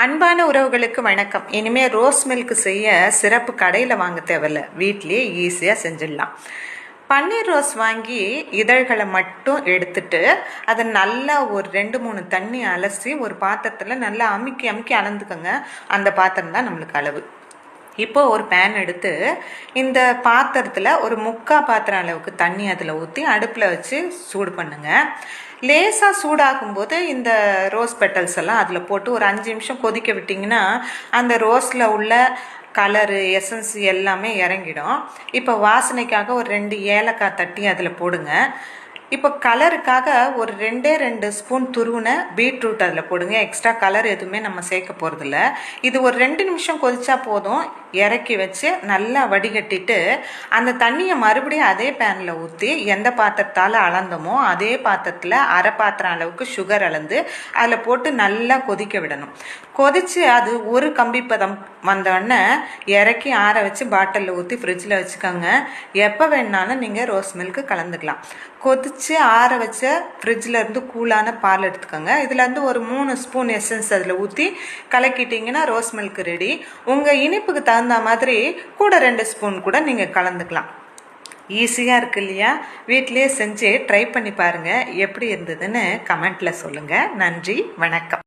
அன்பான உறவுகளுக்கு வணக்கம். இனிமேல் ரோஸ் மில்க் செய்ய சிறப்பு கடையில் வாங்க தேவையில்ல, வீட்லேயே ஈஸியாக செஞ்சிடலாம். பன்னீர் ரோஸ் வாங்கி இதழ்களை மட்டும் எடுத்துட்டு அதை நல்லா ஒரு 2-3 தண்ணி அலசி ஒரு பாத்திரத்தில் நல்லா அமுக்கி அமுக்கி அளந்துக்கோங்க. அந்த பாத்திரம் தான் நம்மளுக்கு அளவு. இப்போ ஒரு பேன் எடுத்து இந்த பாத்திரத்தில் ஒரு 3/4 பாத்திரம் அளவுக்கு தண்ணி அதில் ஊற்றி அடுப்பில் வச்சு சூடு பண்ணுங்க. லேசாக சூடாகும்போது இந்த ரோஸ் பெட்டல்ஸ் எல்லாம் அதில் போட்டு ஒரு 5 நிமிஷம் கொதிக்க விட்டிங்கன்னா அந்த ரோஸில் உள்ள கலரு எசன்ஸ் எல்லாமே இறங்கிடும். இப்போ வாசனைக்காக ஒரு 2 ஏலக்காய் தட்டி அதில் போடுங்க. இப்போ கலருக்காக ஒரு 2 ஸ்பூன் துருவின பீட்ரூட் அதில் போடுங்க. எக்ஸ்ட்ரா கலர் எதுவுமே நம்ம சேர்க்க போகிறதில்ல. இது ஒரு 2 நிமிஷம் கொதிச்சா போதும். இறக்கி வச்சு நல்லா வடிகட்டிட்டு அந்த தண்ணியை மறுபடியும் அதே பேனில் ஊற்றி எந்த பாத்திரத்தால் அளந்தோமோ அதே பாத்திரத்தில் அரை பாத்திரம் அளவுக்கு சுகர் அளந்து அதில் போட்டு நல்லா கொதிக்க விடணும். கொதித்து அது ஒரு கம்பி பதம் வந்தோடனே இறக்கி ஆற வச்சு பாட்டிலில் ஊற்றி ஃப்ரிட்ஜில் வச்சுக்கோங்க. எப்போ வேணாலும் நீங்கள் ரோஸ் மில்க்கு கலந்துக்கலாம். கொதித்து ஆற வச்ச ஃப்ரிட்ஜில் இருந்து கூலான பால் எடுத்துக்கோங்க. இதுலேருந்து ஒரு 3 ஸ்பூன் எசன்ஸ் அதில் ஊற்றி கலக்கிட்டிங்கன்னா ரோஸ் மில்க் ரெடி. உங்கள் இனிப்புக்கு தகுந்த மாதிரி கூட 2 ஸ்பூன் கூட நீங்கள் கலந்துக்கலாம். ஈஸியாக இருக்கு இல்லையா? வீட்டிலே செஞ்சு ட்ரை பண்ணி பாருங்கள். எப்படி இருந்ததுன்னு கமெண்ட்டில் சொல்லுங்கள். நன்றி, வணக்கம்.